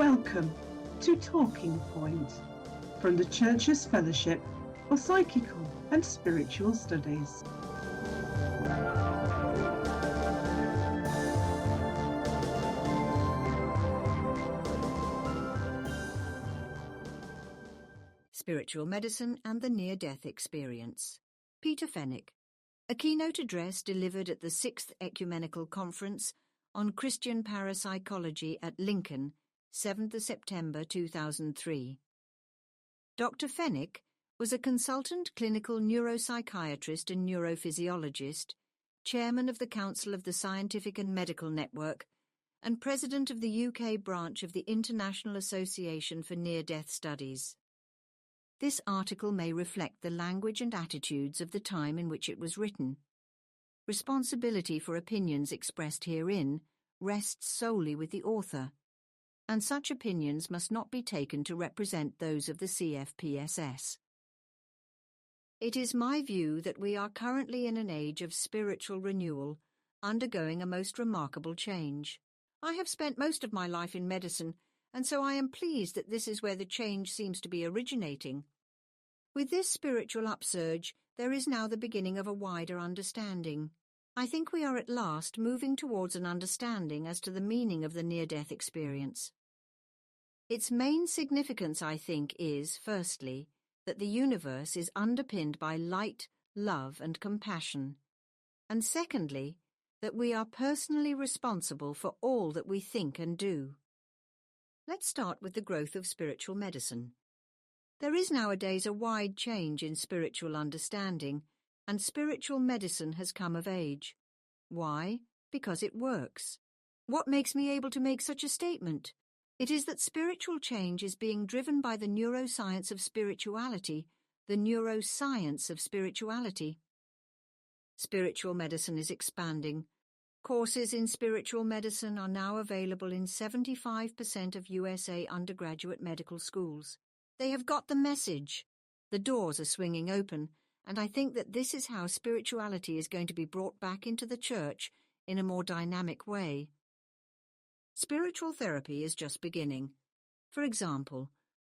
Welcome to Talking Point from the Church's Fellowship for Psychical and Spiritual Studies. Spiritual Medicine and the Near-Death Experience. Peter Fenwick, a keynote address delivered at the 6th Ecumenical Conference on Christian Parapsychology at Lincoln, 7th September 2003. Dr. Fenwick was a consultant clinical neuropsychiatrist and neurophysiologist, chairman of the Council of the Scientific and Medical Network, and president of the UK branch of the International Association for Near-Death Studies. This article may reflect the language and attitudes of the time in which it was written. Responsibility for opinions expressed herein rests solely with the author, and such opinions must not be taken to represent those of the CFPSS. It is my view that we are currently in an age of spiritual renewal, undergoing a most remarkable change. I have spent most of my life in medicine, and so I am pleased that this is where the change seems to be originating. With this spiritual upsurge, there is now the beginning of a wider understanding. I think we are at last moving towards an understanding as to the meaning of the near-death experience. Its main significance, I think, is, firstly, that the universe is underpinned by light, love, and compassion, and secondly, that we are personally responsible for all that we think and do. Let's start with the growth of spiritual medicine. There is nowadays a wide change in spiritual understanding, and spiritual medicine has come of age. Why? Because it works. What makes me able to make such a statement? It is that spiritual change is being driven by the neuroscience of spirituality, the neuroscience of spirituality. Spiritual medicine is expanding. Courses in spiritual medicine are now available in 75% of USA undergraduate medical schools. They have got the message. The doors are swinging open, and I think that this is how spirituality is going to be brought back into the church in a more dynamic way. Spiritual therapy is just beginning. For example,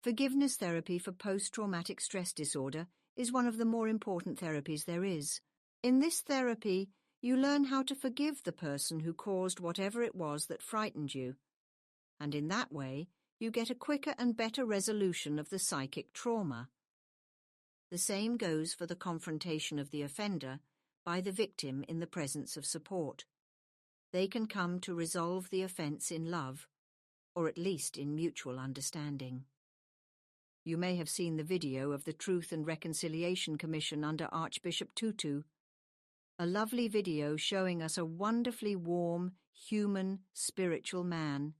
forgiveness therapy for post-traumatic stress disorder is one of the more important therapies there is. In this therapy, you learn how to forgive the person who caused whatever it was that frightened you, and in that way, you get a quicker and better resolution of the psychic trauma. The same goes for the confrontation of the offender by the victim in the presence of support. They can come to resolve the offence in love, or at least in mutual understanding. You may have seen the video of the Truth and Reconciliation Commission under Archbishop Tutu, a lovely video showing us a wonderfully warm, human, spiritual man,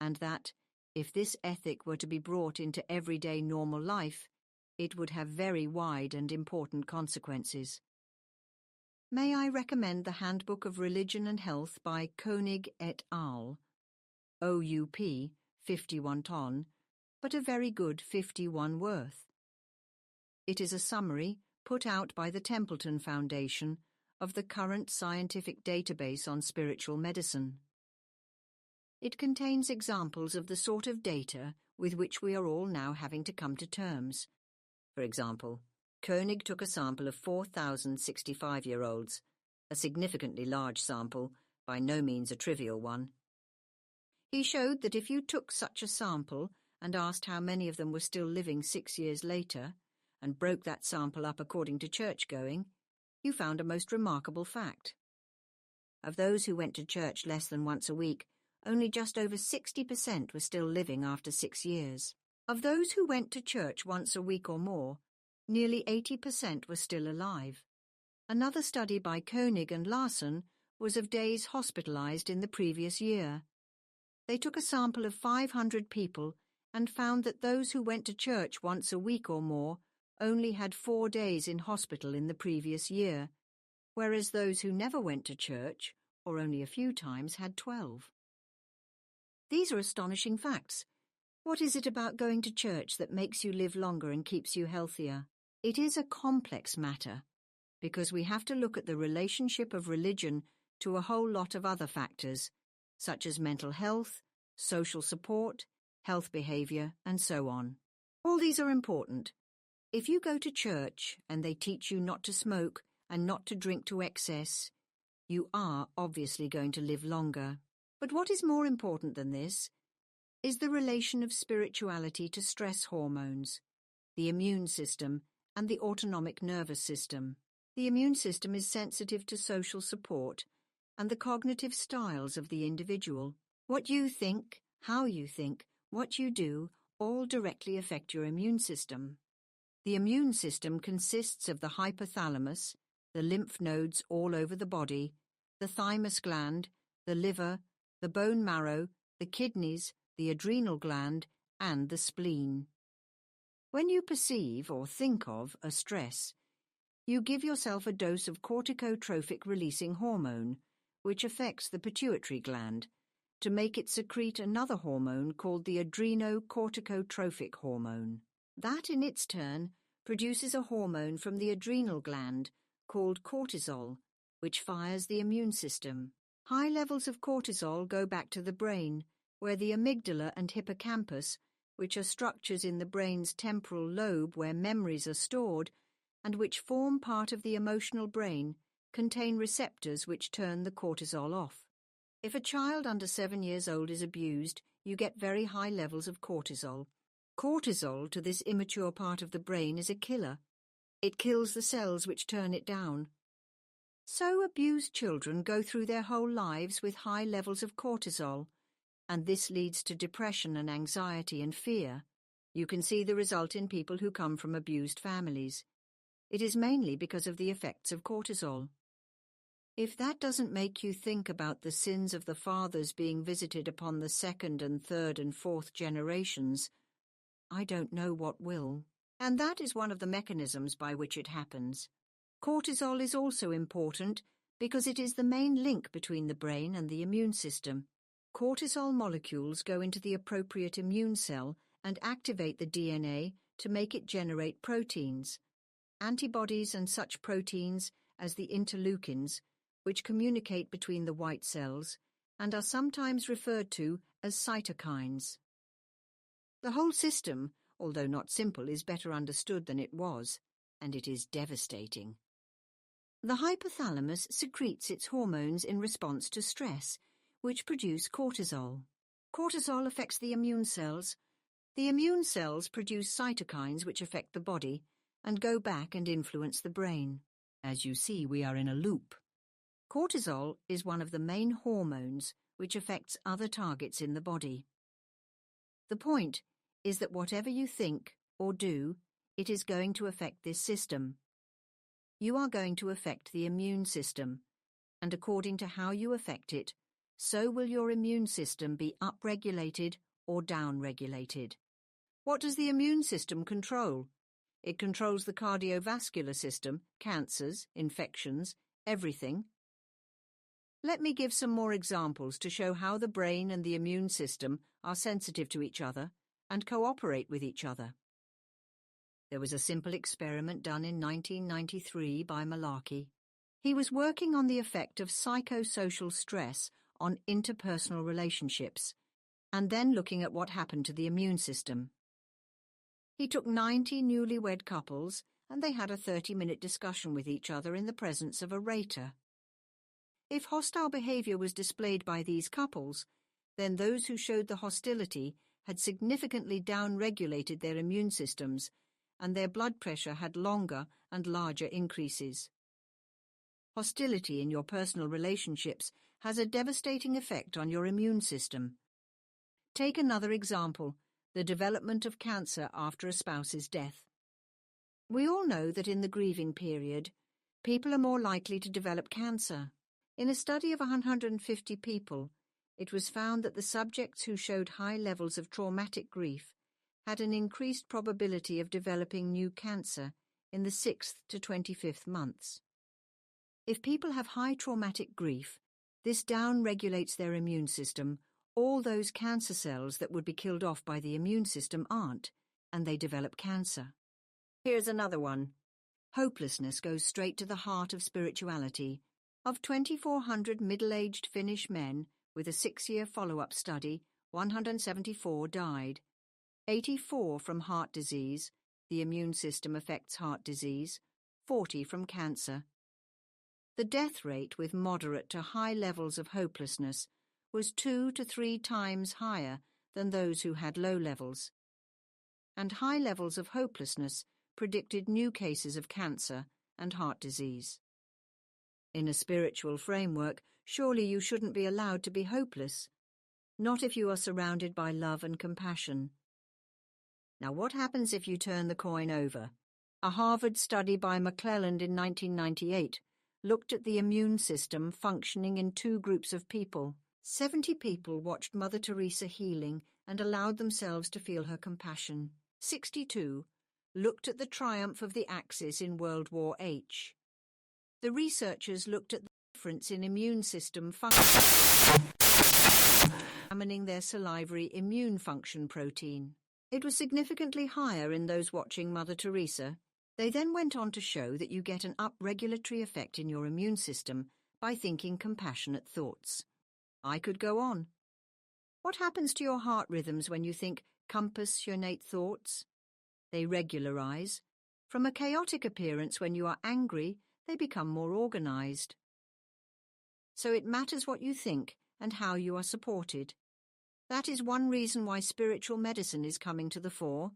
and that, if this ethic were to be brought into everyday normal life, it would have very wide and important consequences. May I recommend the Handbook of Religion and Health by Koenig et al., OUP, 51 ton, but a very good 51 worth. It is a summary, put out by the Templeton Foundation, of the current scientific database on spiritual medicine. It contains examples of the sort of data with which we are all now having to come to terms. For example, Koenig took a sample of 4,065-year-olds, a significantly large sample, by no means a trivial one. He showed that if you took such a sample and asked how many of them were still living 6 years later, and broke that sample up according to church-going, you found a most remarkable fact. Of those who went to church less than once a week, only just over 60% were still living after 6 years. Of those who went to church once a week or more, nearly 80% were still alive. Another study by Koenig and Larson was of days hospitalized in the previous year. They took a sample of 500 people and found that those who went to church once a week or more only had 4 days in hospital in the previous year, whereas those who never went to church, or only a few times, had 12. These are astonishing facts. What is it about going to church that makes you live longer and keeps you healthier? It is a complex matter, because we have to look at the relationship of religion to a whole lot of other factors, such as mental health, social support, health behaviour, and so on. All these are important. If you go to church and they teach you not to smoke and not to drink to excess, you are obviously going to live longer. But what is more important than this is the relation of spirituality to stress hormones, the immune system, and the autonomic nervous system. The immune system is sensitive to social support and the cognitive styles of the individual. What you think, how you think, what you do, all directly affect your immune system. The immune system consists of the hypothalamus, the lymph nodes all over the body, the thymus gland, the liver, the bone marrow, the kidneys, the adrenal gland, and the spleen. When you perceive or think of a stress, you give yourself a dose of corticotrophic releasing hormone, which affects the pituitary gland, to make it secrete another hormone called the adrenocorticotrophic hormone. That, in its turn, produces a hormone from the adrenal gland called cortisol, which fires the immune system. High levels of cortisol go back to the brain, where the amygdala and hippocampus, which are structures in the brain's temporal lobe where memories are stored, and which form part of the emotional brain, contain receptors which turn the cortisol off. If a child under 7 years old is abused, you get very high levels of cortisol. Cortisol to this immature part of the brain is a killer. It kills the cells which turn it down. So abused children go through their whole lives with high levels of cortisol, and this leads to depression and anxiety and fear. You can see the result in people who come from abused families. It is mainly because of the effects of cortisol. If that doesn't make you think about the sins of the fathers being visited upon the second and third and fourth generations, I don't know what will. And that is one of the mechanisms by which it happens. Cortisol is also important because it is the main link between the brain and the immune system. Cortisol molecules go into the appropriate immune cell and activate the DNA to make it generate proteins, antibodies and such proteins as the interleukins, which communicate between the white cells and are sometimes referred to as cytokines. The whole system, although not simple, is better understood than it was, and it is devastating. The hypothalamus secretes its hormones in response to stress, which produce cortisol. Cortisol affects the immune cells. The immune cells produce cytokines which affect the body and go back and influence the brain. As you see, we are in a loop. Cortisol is one of the main hormones which affects other targets in the body. The point is that whatever you think or do, it is going to affect this system. You are going to affect the immune system, and according to how you affect it, so will your immune system be upregulated or downregulated. What does the immune system control? It controls the cardiovascular system, cancers, infections, everything. Let me give some more examples to show how the brain and the immune system are sensitive to each other and cooperate with each other. There was a simple experiment done in 1993 by Malarkey. He was working on the effect of psychosocial stress on interpersonal relationships, and then looking at what happened to the immune system. He took 90 newlywed couples, and they had a 30-minute discussion with each other in the presence of a rater. If hostile behavior was displayed by these couples, then those who showed the hostility had significantly downregulated their immune systems, and their blood pressure had longer and larger increases. Hostility in your personal relationships has a devastating effect on your immune system. Take another example, the development of cancer after a spouse's death. We all know that in the grieving period, people are more likely to develop cancer. In a study of 150 people, it was found that the subjects who showed high levels of traumatic grief had an increased probability of developing new cancer in the 6th to 25th months. If people have high traumatic grief, this down-regulates their immune system. All those cancer cells that would be killed off by the immune system aren't, and they develop cancer. Here's another one. Hopelessness goes straight to the heart of spirituality. Of 2,400 middle-aged Finnish men with a 6-year follow-up study, 174 died, 84 from heart disease, the immune system affects heart disease, 40 from cancer. The death rate with moderate to high levels of hopelessness was 2 to 3 times higher than those who had low levels. And high levels of hopelessness predicted new cases of cancer and heart disease. In a spiritual framework, surely you shouldn't be allowed to be hopeless, not if you are surrounded by love and compassion. Now, what happens if you turn the coin over? A Harvard study by McClelland in 1998 looked at the immune system functioning in 2 groups of people. 70 people watched Mother Teresa healing and allowed themselves to feel her compassion. 62 looked at the triumph of the Axis in World War H. The researchers looked at the difference in immune system function, examining their salivary immune function protein. It was significantly higher in those watching Mother Teresa. They then went on to show that you get an up-regulatory effect in your immune system by thinking compassionate thoughts. I could go on. What happens to your heart rhythms when you think compassionate thoughts? They regularize. From a chaotic appearance when you are angry, they become more organized. So it matters what you think and how you are supported. That is one reason why spiritual medicine is coming to the fore.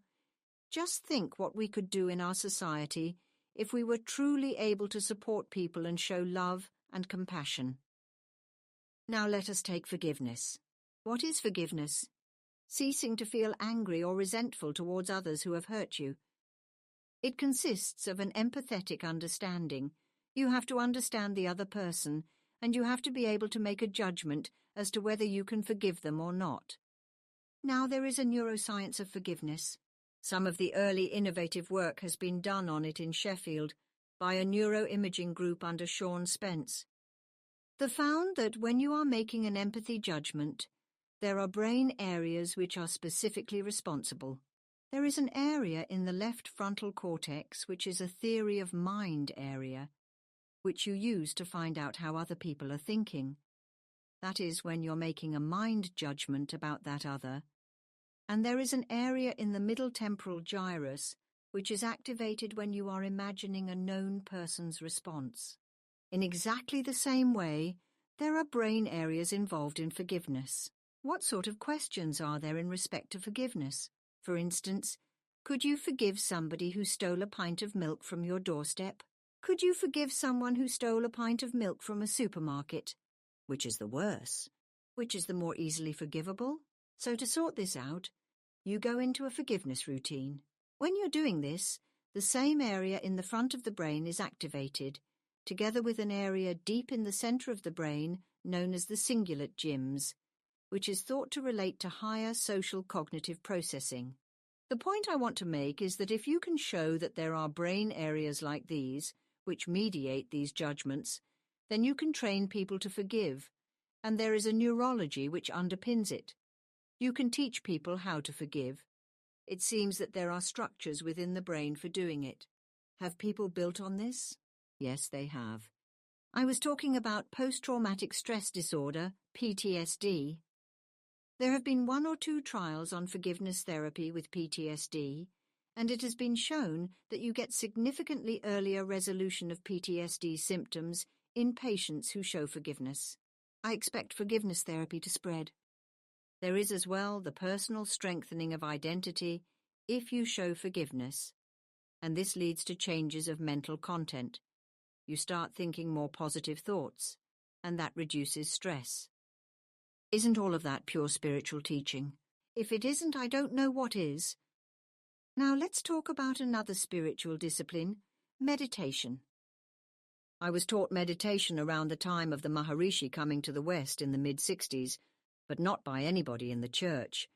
Just think what we could do in our society if we were truly able to support people and show love and compassion. Now let us take forgiveness. What is forgiveness? Ceasing to feel angry or resentful towards others who have hurt you. It consists of an empathetic understanding. You have to understand the other person, and you have to be able to make a judgment as to whether you can forgive them or not. Now there is a neuroscience of forgiveness. Some of the early innovative work has been done on it in Sheffield by a neuroimaging group under Sean Spence. They found that when you are making an empathy judgment, there are brain areas which are specifically responsible. There is an area in the left frontal cortex which is a theory of mind area, which you use to find out how other people are thinking. That is when you're making a mind judgment about that other. And there is an area in the middle temporal gyrus which is activated when you are imagining a known person's response. In exactly the same way, there are brain areas involved in forgiveness. What sort of questions are there in respect to forgiveness? For instance, could you forgive somebody who stole a pint of milk from your doorstep? Could you forgive someone who stole a pint of milk from a supermarket? Which is the worse? Which is the more easily forgivable? So to sort this out, you go into a forgiveness routine. When you're doing this, the same area in the front of the brain is activated, together with an area deep in the center of the brain known as the cingulate gyms, which is thought to relate to higher social cognitive processing. The point I want to make is that if you can show that there are brain areas like these, which mediate these judgments, then you can train people to forgive, and there is a neurology which underpins it. You can teach people how to forgive. It seems that there are structures within the brain for doing it. Have people built on this? Yes, they have. I was talking about post-traumatic stress disorder, PTSD. There have been 1 or 2 trials on forgiveness therapy with PTSD, and it has been shown that you get significantly earlier resolution of PTSD symptoms in patients who show forgiveness. I expect forgiveness therapy to spread. There is as well the personal strengthening of identity if you show forgiveness, and this leads to changes of mental content. You start thinking more positive thoughts, and that reduces stress. Isn't all of that pure spiritual teaching? If it isn't, I don't know what is. Now let's talk about another spiritual discipline, meditation. I was taught meditation around the time of the Maharishi coming to the West in the mid-60s, but not by anybody in the church.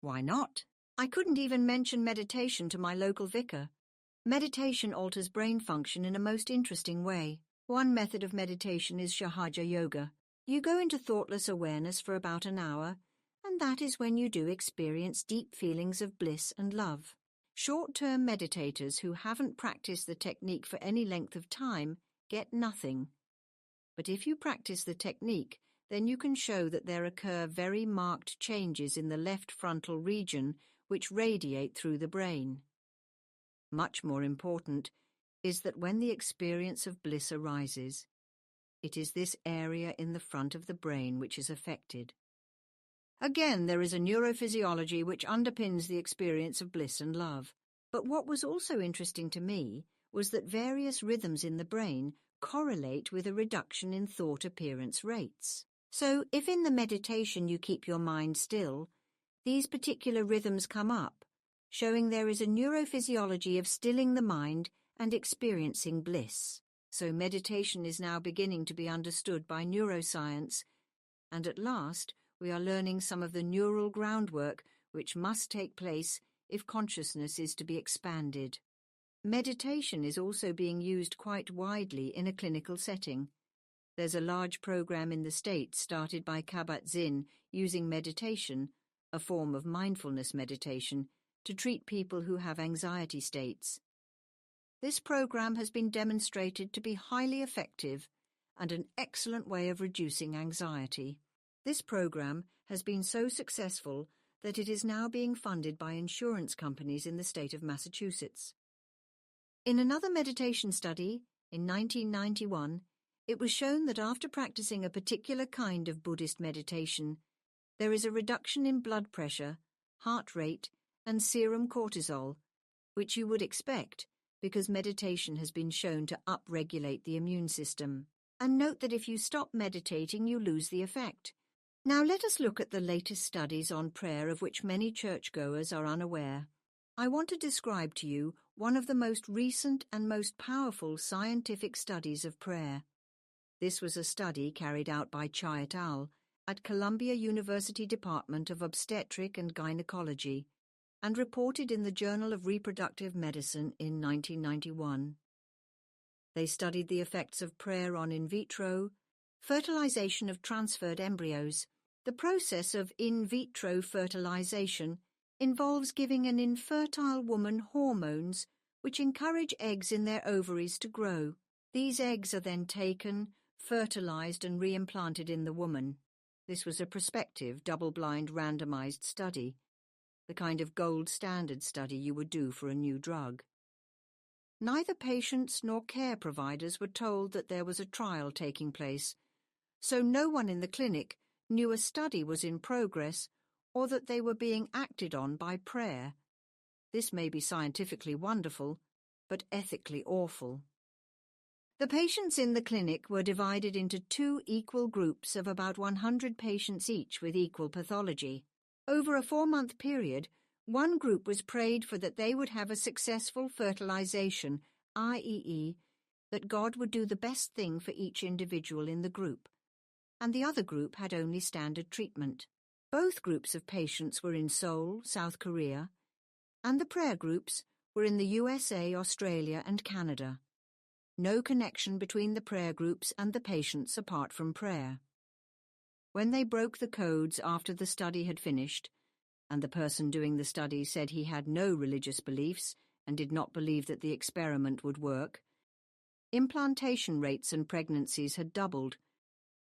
Why not? I couldn't even mention meditation to my local vicar. Meditation alters brain function in a most interesting way. One method of meditation is Shahaja Yoga. You go into thoughtless awareness for about an hour, and that is when you do experience deep feelings of bliss and love. Short-term meditators who haven't practiced the technique for any length of time get nothing. But if you practice the technique, then you can show that there occur very marked changes in the left frontal region which radiate through the brain. Much more important is that when the experience of bliss arises, it is this area in the front of the brain which is affected. Again, there is a neurophysiology which underpins the experience of bliss and love. But what was also interesting to me was that various rhythms in the brain correlate with a reduction in thought appearance rates. So, if in the meditation you keep your mind still, these particular rhythms come up, showing there is a neurophysiology of stilling the mind and experiencing bliss. So meditation is now beginning to be understood by neuroscience, and at last we are learning some of the neural groundwork which must take place if consciousness is to be expanded. Meditation is also being used quite widely in a clinical setting. There's a large program in the States started by Kabat-Zinn using meditation, a form of mindfulness meditation, to treat people who have anxiety states. This program has been demonstrated to be highly effective and an excellent way of reducing anxiety. This program has been so successful that it is now being funded by insurance companies in the state of Massachusetts. In another meditation study, in 1991, it was shown that after practicing a particular kind of Buddhist meditation, there is a reduction in blood pressure, heart rate, and serum cortisol, which you would expect because meditation has been shown to upregulate the immune system. And note that if you stop meditating, you lose the effect. Now let us look at the latest studies on prayer of which many churchgoers are unaware. I want to describe to you one of the most recent and most powerful scientific studies of prayer. This was a study carried out by Cha et al. At Columbia University Department of Obstetric and Gynecology and reported in the Journal of Reproductive Medicine in 1991. They studied the effects of prayer on in vitro, fertilization of transferred embryos. The process of in vitro fertilization involves giving an infertile woman hormones which encourage eggs in their ovaries to grow. These eggs are then taken, fertilized and reimplanted in the woman. This was a prospective, double-blind, randomized study, the kind of gold standard study you would do for a new drug. Neither patients nor care providers were told that there was a trial taking place, so no one in the clinic knew a study was in progress or that they were being acted on by prayer. This may be scientifically wonderful, but ethically awful. The patients in the clinic were divided into two equal groups of about 100 patients each with equal pathology. Over a 4-month period, one group was prayed for that they would have a successful fertilization, i.e., that God would do the best thing for each individual in the group, and the other group had only standard treatment. Both groups of patients were in Seoul, South Korea, and the prayer groups were in the USA, Australia, and Canada. No connection between the prayer groups and the patients apart from prayer. When they broke the codes after the study had finished, and the person doing the study said he had no religious beliefs and did not believe that the experiment would work, implantation rates and pregnancies had doubled,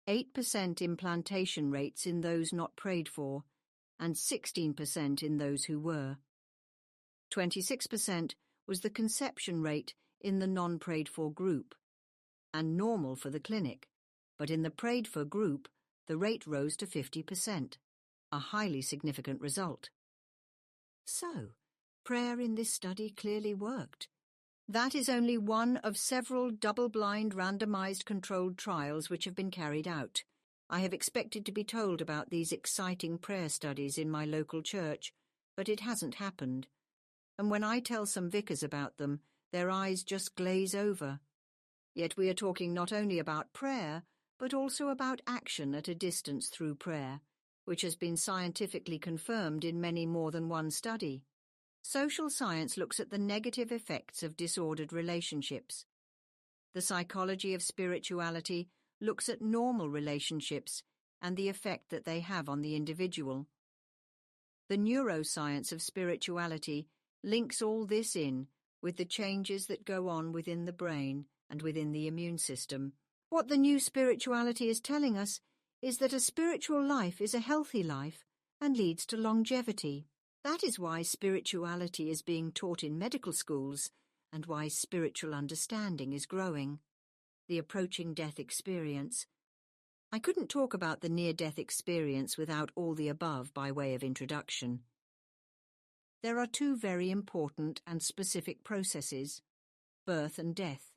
8% implantation rates in those not prayed for, and 16% in those who were. 26% was the conception rate in the non-prayed-for group, and normal for the clinic, but in the prayed-for group, the rate rose to 50%, a highly significant result. So, prayer in this study clearly worked. That is only one of several double-blind randomized controlled trials which have been carried out. I have expected to be told about these exciting prayer studies in my local church, but it hasn't happened. And when I tell some vicars about them, their eyes just glaze over. Yet we are talking not only about prayer, but also about action at a distance through prayer, which has been scientifically confirmed in many more than one study. Social science looks at the negative effects of disordered relationships. The psychology of spirituality looks at normal relationships and the effect that they have on the individual. The neuroscience of spirituality links all this in with the changes that go on within the brain and within the immune system. What the new spirituality is telling us is that a spiritual life is a healthy life and leads to longevity. That is why spirituality is being taught in medical schools and why spiritual understanding is growing. The approaching death experience. I couldn't talk about the near-death experience without all the above by way of introduction. There are two very important and specific processes, birth and death.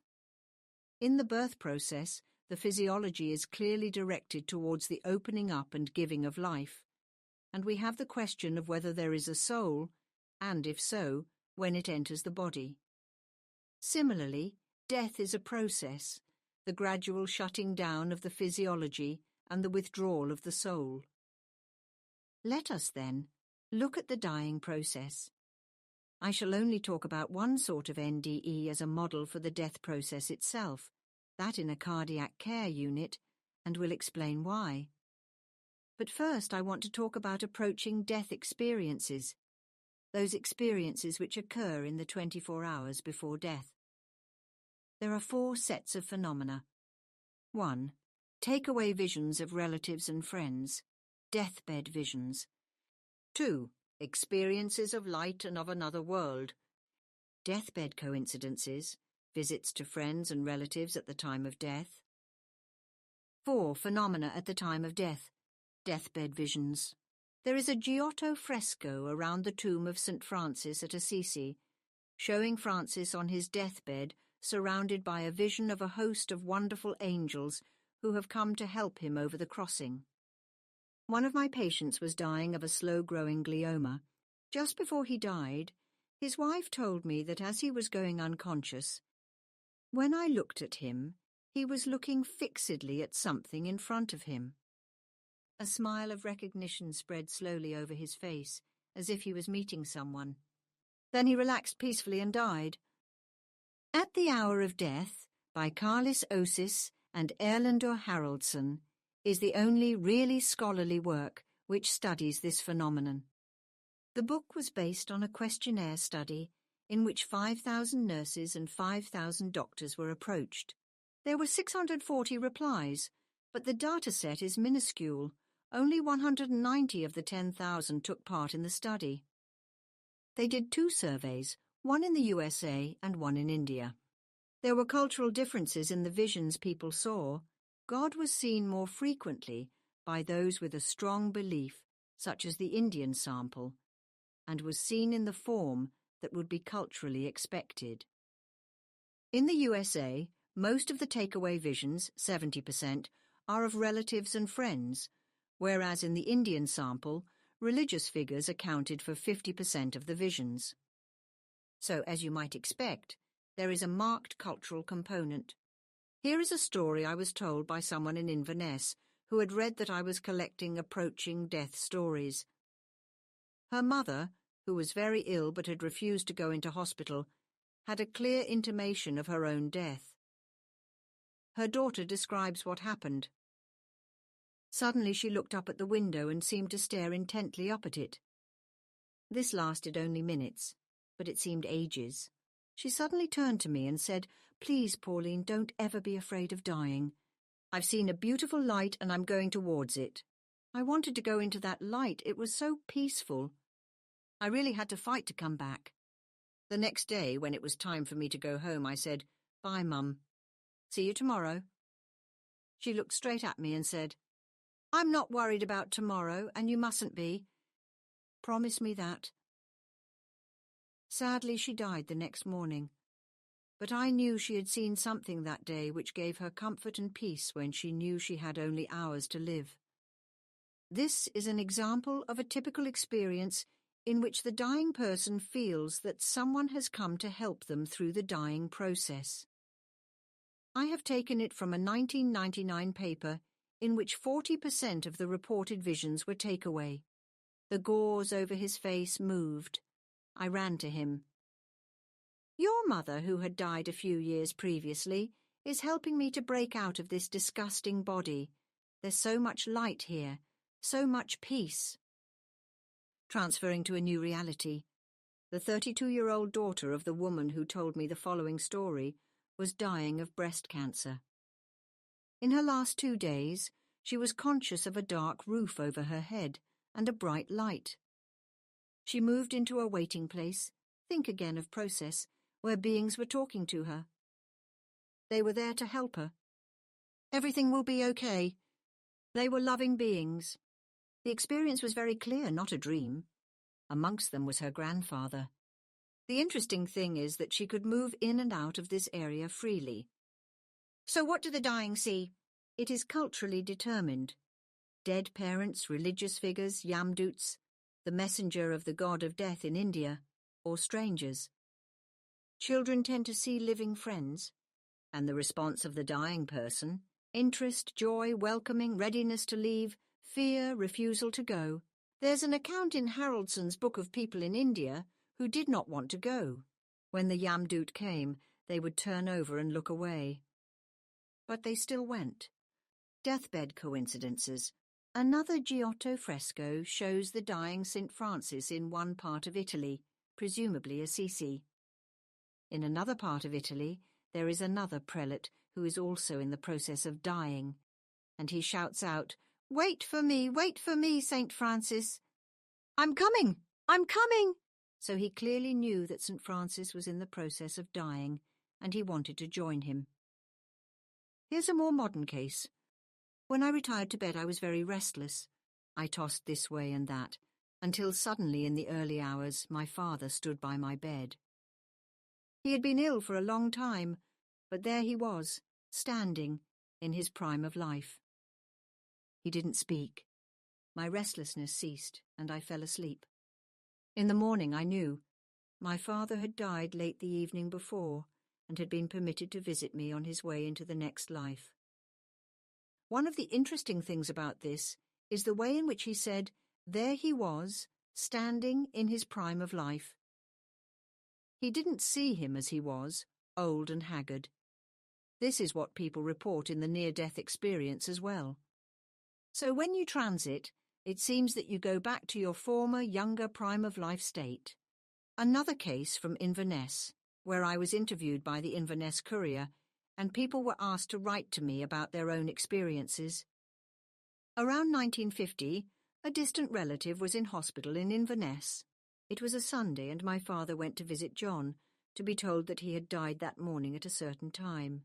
In the birth process, the physiology is clearly directed towards the opening up and giving of life, and we have the question of whether there is a soul, and if so, when it enters the body. Similarly, death is a process, the gradual shutting down of the physiology and the withdrawal of the soul. Let us, then, look at the dying process. I shall only talk about one sort of NDE as a model for the death process itself, that in a cardiac care unit, and will explain why. But first I want to talk about approaching death experiences, those experiences which occur in the 24 hours before death. There are 4 sets of phenomena. 1. Takeaway visions of relatives and friends, deathbed visions. 2. Experiences of light and of another world, deathbed coincidences, visits to friends and relatives at the time of death. 4. Phenomena at the time of death, deathbed visions. There is a Giotto fresco around the tomb of St. Francis at Assisi, showing Francis on his deathbed surrounded by a vision of a host of wonderful angels who have come to help him over the crossing. One of my patients was dying of a slow-growing glioma. Just before he died, his wife told me that as he was going unconscious, when I looked at him, he was looking fixedly at something in front of him. A smile of recognition spread slowly over his face, as if he was meeting someone. Then he relaxed peacefully and died. At the Hour of Death, by Carlis Osis and Erlendur Haraldsson, is the only really scholarly work which studies this phenomenon. The book was based on a questionnaire study in which 5,000 nurses and 5,000 doctors were approached. There were 640 replies, but the dataset is minuscule. Only 190 of the 10,000 took part in the study. They did 2 surveys, one in the USA and one in India. There were cultural differences in the visions people saw. God was seen more frequently by those with a strong belief, such as the Indian sample, and was seen in the form that would be culturally expected. In the USA, most of the takeaway visions, 70%, are of relatives and friends, whereas in the Indian sample, religious figures accounted for 50% of the visions. So, as you might expect, there is a marked cultural component. Here is a story I was told by someone in Inverness who had read that I was collecting approaching death stories. Her mother, who was very ill but had refused to go into hospital, had a clear intimation of her own death. Her daughter describes what happened. Suddenly she looked up at the window and seemed to stare intently up at it. This lasted only minutes, but it seemed ages. She suddenly turned to me and said, "Please, Pauline, don't ever be afraid of dying. I've seen a beautiful light and I'm going towards it." I wanted to go into that light. It was so peaceful. I really had to fight to come back. The next day, when it was time for me to go home, I said, "Bye, Mum. See you tomorrow." She looked straight at me and said, "I'm not worried about tomorrow, and you mustn't be. Promise me that." Sadly, she died the next morning, but I knew she had seen something that day which gave her comfort and peace when she knew she had only hours to live. This is an example of a typical experience in which the dying person feels that someone has come to help them through the dying process. I have taken it from a 1999 paper in which 40% of the reported visions were takeaway. The gauze over his face moved. I ran to him. "Your mother, who had died a few years previously, is helping me to break out of this disgusting body. There's so much light here, so much peace." Transferring to a new reality, the 32-year-old daughter of the woman who told me the following story was dying of breast cancer. In her last 2 days, She was conscious of a dark roof over her head and a bright light. She moved into a waiting place, think again of process, where beings were talking to her. They were there to help her. Everything will be okay. They were loving beings. The experience was very clear, not a dream. Amongst them was her grandfather. The interesting thing is that she could move in and out of this area freely. So what do the dying see? It is culturally determined. Dead parents, religious figures, yamdoots, the messenger of the god of death in India, or strangers. Children tend to see living friends, and the response of the dying person, interest, joy, welcoming, readiness to leave, fear, refusal to go. There's an account in Haraldson's Book of People in India who did not want to go. When the yamdoot came, they would turn over and look away. But they still went. Deathbed coincidences. Another Giotto fresco shows the dying St. Francis in one part of Italy, presumably Assisi. In another part of Italy, there is another prelate who is also in the process of dying, and he shouts out, wait for me, St. Francis. I'm coming! I'm coming! So he clearly knew that St. Francis was in the process of dying, and he wanted to join him. Here's a more modern case. When I retired to bed, I was very restless. I tossed this way and that, until suddenly in the early hours my father stood by my bed. He had been ill for a long time, but there he was, standing, in his prime of life. He didn't speak. My restlessness ceased, and I fell asleep. In the morning I knew. My father had died late the evening before, and had been permitted to visit me on his way into the next life. One of the interesting things about this is the way in which he said, there he was, standing in his prime of life. He didn't see him as he was, old and haggard. This is what people report in the near-death experience as well. So when you transit, it seems that you go back to your former, younger prime of life state. Another case from Inverness, where I was interviewed by the Inverness Courier, and people were asked to write to me about their own experiences. Around 1950, a distant relative was in hospital in Inverness. It was a Sunday, and my father went to visit John, to be told that he had died that morning at a certain time.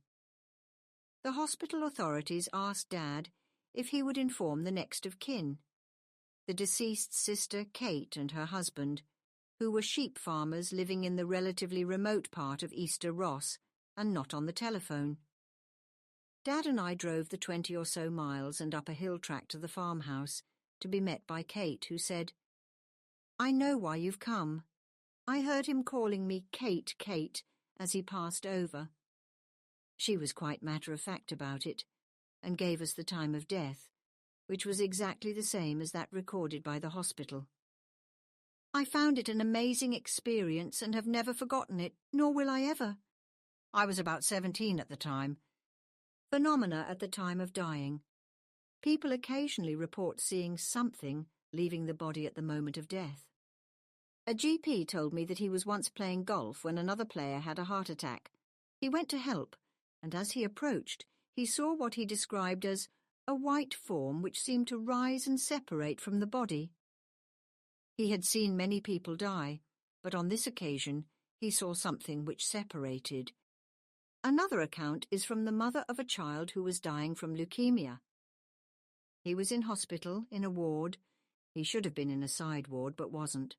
The hospital authorities asked Dad if he would inform the next of kin, the deceased's sister Kate and her husband, who were sheep farmers living in the relatively remote part of Easter Ross and not on the telephone. Dad and I drove the 20 or so miles and up a hill track to the farmhouse to be met by Kate, who said, I know why you've come. I heard him calling me Kate, Kate, as he passed over. She was quite matter-of-fact about it, and gave us the time of death, which was exactly the same as that recorded by the hospital. I found it an amazing experience and have never forgotten it, nor will I ever. I was about 17 at the time. Phenomena at the time of dying. People occasionally report seeing something leaving the body at the moment of death. A GP told me that he was once playing golf when another player had a heart attack. He went to help, and as he approached, he saw what he described as a white form which seemed to rise and separate from the body. He had seen many people die, but on this occasion he saw something which separated. Another account is from the mother of a child who was dying from leukemia. He was in hospital, in a ward. He should have been in a side ward, but wasn't.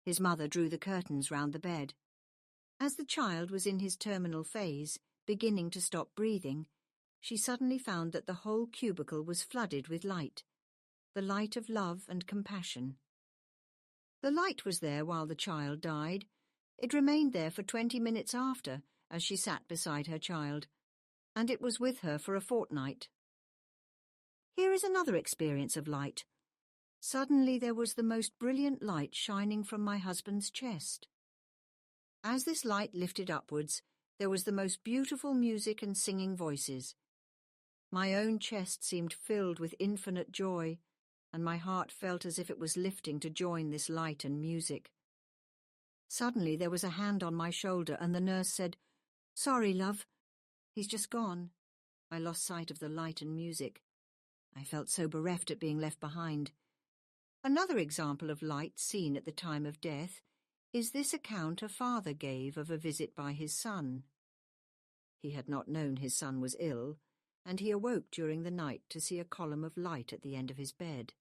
His mother drew the curtains round the bed. As the child was in his terminal phase, beginning to stop breathing, she suddenly found that the whole cubicle was flooded with light, the light of love and compassion. The light was there while the child died. It remained there for 20 minutes after, as she sat beside her child, and it was with her for a fortnight. Here is another experience of light. Suddenly there was the most brilliant light shining from my husband's chest. As this light lifted upwards, there was the most beautiful music and singing voices. My own chest seemed filled with infinite joy, and my heart felt as if it was lifting to join this light and music. Suddenly there was a hand on my shoulder, and the nurse said, "Sorry, love. He's just gone." I lost sight of the light and music, I felt so bereft at being left behind. Another example of light seen at the time of death is this account a father gave of a visit by his son. He had not known his son was ill, and he awoke during the night to see a column of light at the end of his bed.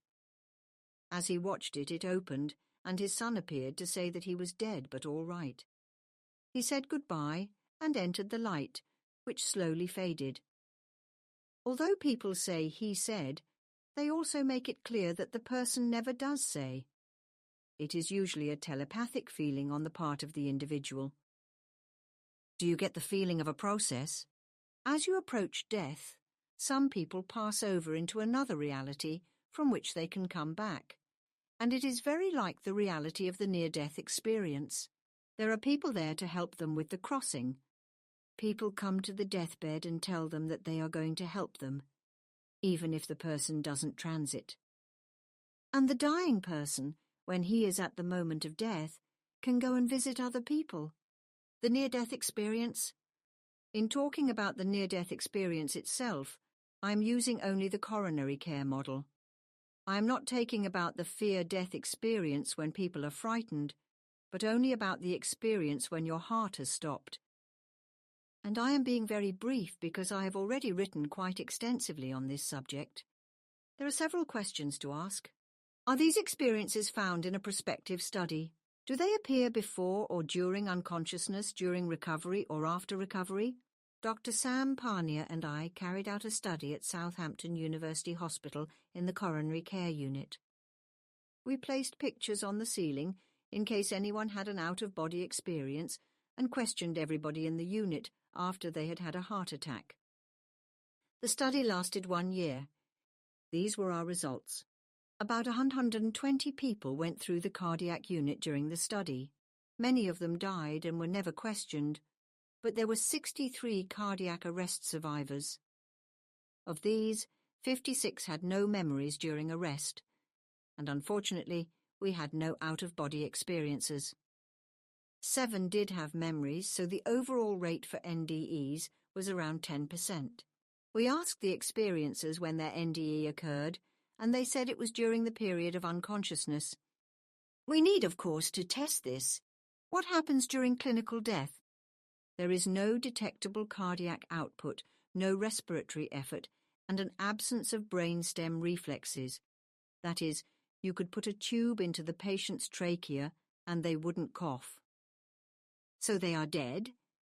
As he watched it, it opened, and his son appeared to say that he was dead but all right. He said goodbye and entered the light, which slowly faded. Although people say he said, they also make it clear that the person never does say. It is usually a telepathic feeling on the part of the individual. Do you get the feeling of a process? As you approach death, some people pass over into another reality from which they can come back, and it is very like the reality of the near-death experience. There are people there to help them with the crossing. People come to the deathbed and tell them that they are going to help them, even if the person doesn't transit. And the dying person, when he is at the moment of death, can go and visit other people. The near-death experience? In talking about the near-death experience itself, I am using only the coronary care model. I am not taking about the fear-death experience when people are frightened, but only about the experience when your heart has stopped. And I am being very brief because I have already written quite extensively on this subject. There are several questions to ask. Are these experiences found in a prospective study? Do they appear before or during unconsciousness, during recovery or after recovery? Dr. Sam Parnia and I carried out a study at Southampton University Hospital in the coronary care unit. We placed pictures on the ceiling in case anyone had an out-of-body experience and questioned everybody in the unit after they had had a heart attack. The study lasted 1 year. These were our results. About 120 people went through the cardiac unit during the study. Many of them died and were never questioned, but there were 63 cardiac arrest survivors. Of these, 56 had no memories during arrest, and unfortunately, we had no out-of-body experiences. 7 did have memories, so the overall rate for NDEs was around 10%. We asked the experiencers when their NDE occurred, and they said it was during the period of unconsciousness. We need, of course, to test this. What happens during clinical death? There is no detectable cardiac output, no respiratory effort, and an absence of brainstem reflexes. That is, you could put a tube into the patient's trachea and they wouldn't cough. So they are dead,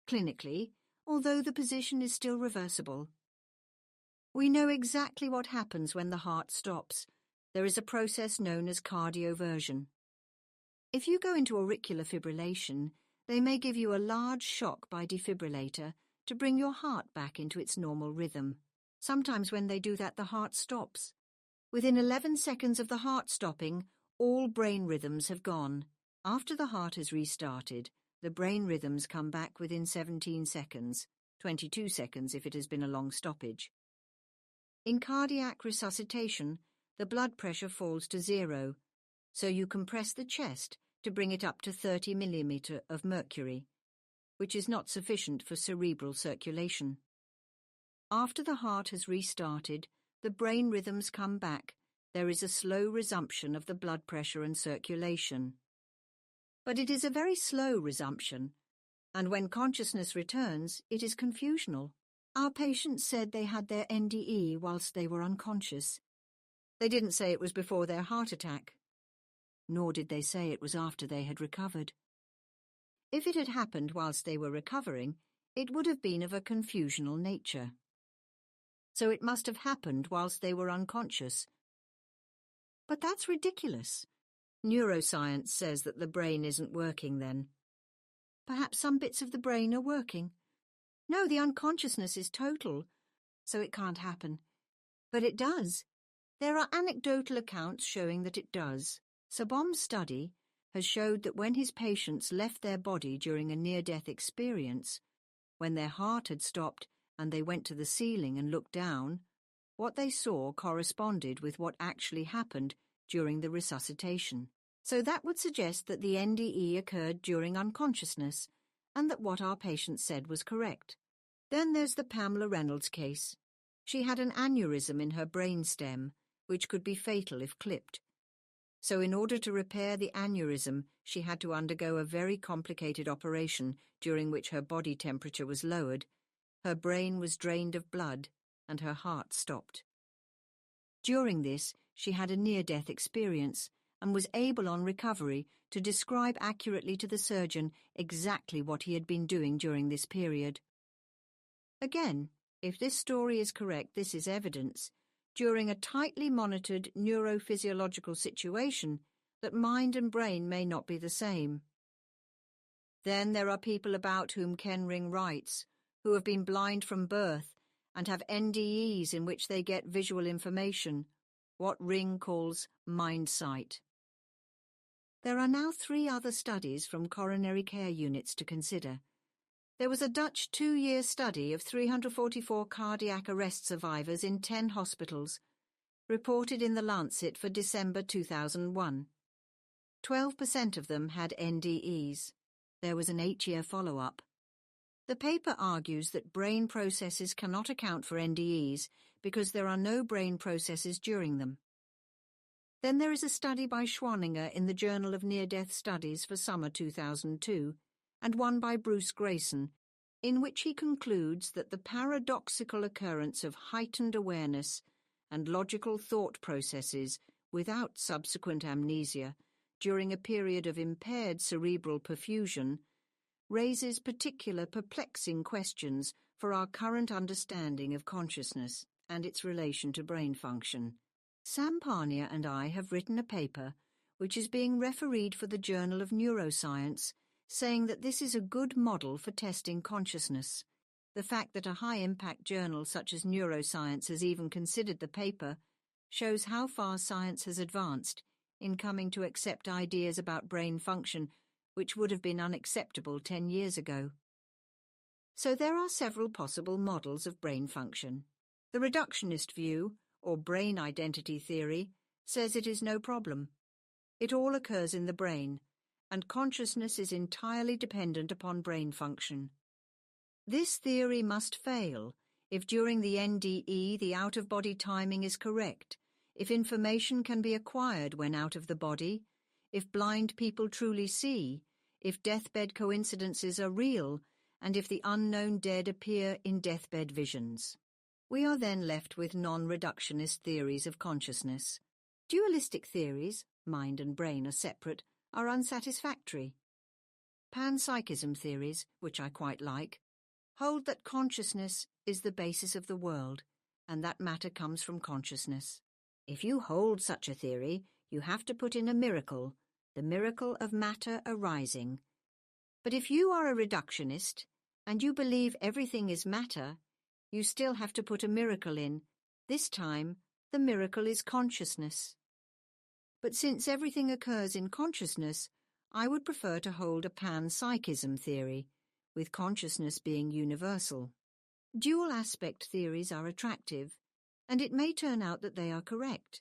clinically, although the position is still reversible. We know exactly what happens when the heart stops. There is a process known as cardioversion. If you go into auricular fibrillation, they may give you a large shock by defibrillator to bring your heart back into its normal rhythm. Sometimes when they do that, the heart stops. Within 11 seconds of the heart stopping, all brain rhythms have gone. After the heart has restarted, the brain rhythms come back within 17 seconds, 22 seconds if it has been a long stoppage. In cardiac resuscitation, the blood pressure falls to 0, so you compress the chest to bring it up to 30 mm of mercury, which is not sufficient for cerebral circulation. After the heart has restarted, the brain rhythms come back. There is a slow resumption of the blood pressure and circulation. But it is a very slow resumption, and when consciousness returns, it is confusional. Our patients said they had their NDE whilst they were unconscious. They didn't say it was before their heart attack, nor did they say it was after they had recovered. If it had happened whilst they were recovering, it would have been of a confusional nature. So it must have happened whilst they were unconscious. But that's ridiculous. Neuroscience says that the brain isn't working then. Perhaps some bits of the brain are working. No, the unconsciousness is total, so it can't happen. But it does. There are anecdotal accounts showing that it does. Sabom's study has showed that when his patients left their body during a near-death experience, when their heart had stopped and they went to the ceiling and looked down, what they saw corresponded with what actually happened during the resuscitation. So that would suggest that the NDE occurred during unconsciousness, and that what our patients said was correct. Then there's the Pamela Reynolds case. She had an aneurysm in her brainstem, which could be fatal if clipped. So in order to repair the aneurysm, she had to undergo a very complicated operation during which her body temperature was lowered, her brain was drained of blood, and her heart stopped. During this, she had a near-death experience and was able on recovery to describe accurately to the surgeon exactly what he had been doing during this period. Again, if this story is correct, this is evidence, during a tightly monitored neurophysiological situation, that mind and brain may not be the same. Then there are people about whom Ken Ring writes, who have been blind from birth and have NDEs in which they get visual information, what Ring calls mind sight. There are now 3 other studies from coronary care units to consider. There was a Dutch 2-year study of 344 cardiac arrest survivors in 10 hospitals, reported in The Lancet for December 2001. 12% of them had NDEs. There was an 8-year follow-up. The paper argues that brain processes cannot account for NDEs because there are no brain processes during them. Then there is a study by Schwanninger in the Journal of Near-Death Studies for summer 2002, and one by Bruce Grayson, in which he concludes that the paradoxical occurrence of heightened awareness and logical thought processes without subsequent amnesia during a period of impaired cerebral perfusion raises particular perplexing questions for our current understanding of consciousness and its relation to brain function. Sam Parnia and I have written a paper which is being refereed for the Journal of Neuroscience, saying that this is a good model for testing consciousness. The fact that a high-impact journal such as Neuroscience has even considered the paper shows how far science has advanced in coming to accept ideas about brain function which would have been unacceptable 10 years ago. So there are several possible models of brain function. The reductionist view, or brain identity theory, says it is no problem. It all occurs in the brain, and consciousness is entirely dependent upon brain function. This theory must fail if during the NDE the out-of-body timing is correct, if information can be acquired when out of the body, if blind people truly see, if deathbed coincidences are real, and if the unknown dead appear in deathbed visions. We are then left with non-reductionist theories of consciousness. Dualistic theories, mind and brain are separate, are unsatisfactory. Panpsychism theories, which I quite like, hold that consciousness is the basis of the world, and that matter comes from consciousness. If you hold such a theory, you have to put in a miracle, the miracle of matter arising. But if you are a reductionist, and you believe everything is matter, you still have to put a miracle in. This time, the miracle is consciousness. But since everything occurs in consciousness, I would prefer to hold a panpsychism theory, with consciousness being universal. Dual aspect theories are attractive, and it may turn out that they are correct,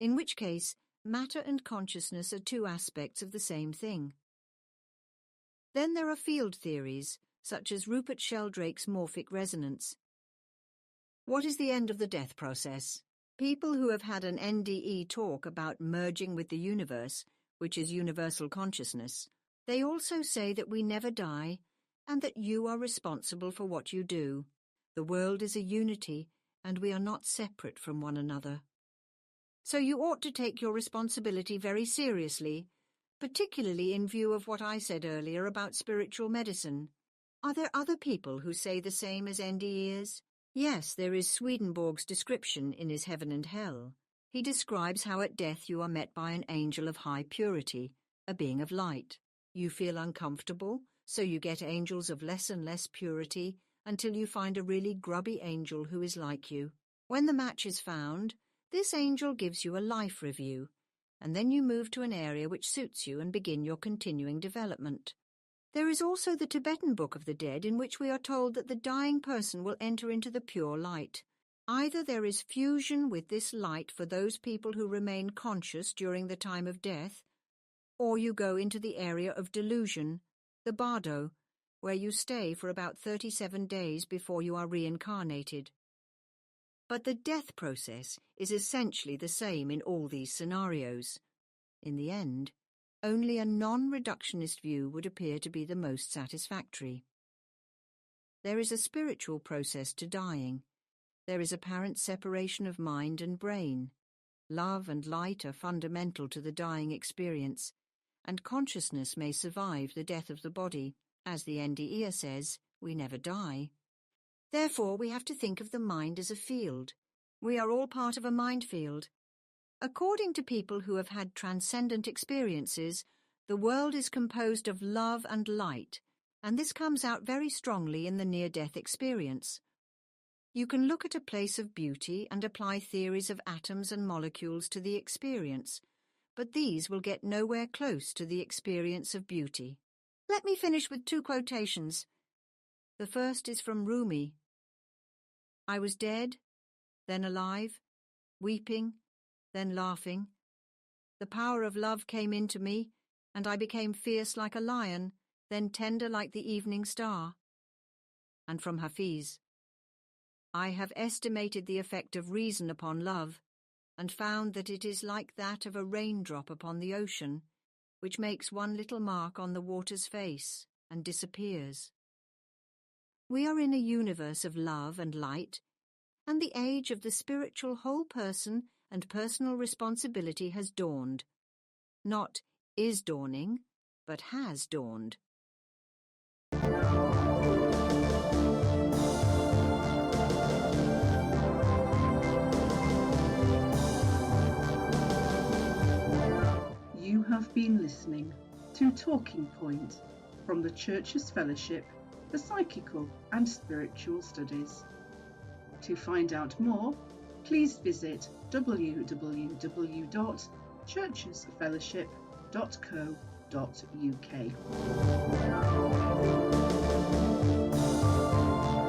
in which case matter and consciousness are 2 aspects of the same thing. Then there are field theories, such as Rupert Sheldrake's morphic resonance. What is the end of the death process? People who have had an NDE talk about merging with the universe, which is universal consciousness. They also say that we never die and that you are responsible for what you do. The world is a unity and we are not separate from one another. So you ought to take your responsibility very seriously, particularly in view of what I said earlier about spiritual medicine. Are there other people who say the same as NDEs? Yes, there is Swedenborg's description in his Heaven and Hell. He describes how at death you are met by an angel of high purity, a being of light. You feel uncomfortable, so you get angels of less and less purity until you find a really grubby angel who is like you. When the match is found, this angel gives you a life review, and then you move to an area which suits you and begin your continuing development. There is also the Tibetan Book of the Dead, in which we are told that the dying person will enter into the pure light. Either there is fusion with this light for those people who remain conscious during the time of death, or you go into the area of delusion, the bardo, where you stay for about 37 days before you are reincarnated. But the death process is essentially the same in all these scenarios. In the end, only a non-reductionist view would appear to be the most satisfactory. There is a spiritual process to dying. There is apparent separation of mind and brain. Love and light are fundamental to the dying experience, and consciousness may survive the death of the body. As the NDE says, we never die. Therefore, we have to think of the mind as a field. We are all part of a mind field. According to people who have had transcendent experiences, the world is composed of love and light, and this comes out very strongly in the near-death experience. You can look at a place of beauty and apply theories of atoms and molecules to the experience, but these will get nowhere close to the experience of beauty. Let me finish with 2 quotations. The first is from Rumi. I was dead, then alive, weeping, then laughing. The power of love came into me, and I became fierce like a lion, then tender like the evening star. And from Hafiz, I have estimated the effect of reason upon love, and found that it is like that of a raindrop upon the ocean, which makes one little mark on the water's face and disappears. We are in a universe of love and light, and the age of the spiritual whole person and personal responsibility has dawned. Not is dawning, but has dawned. You have been listening to Talking Point from the Church's Fellowship for Psychical and Spiritual Studies. To find out more, please visit www.churchesfellowship.co.uk.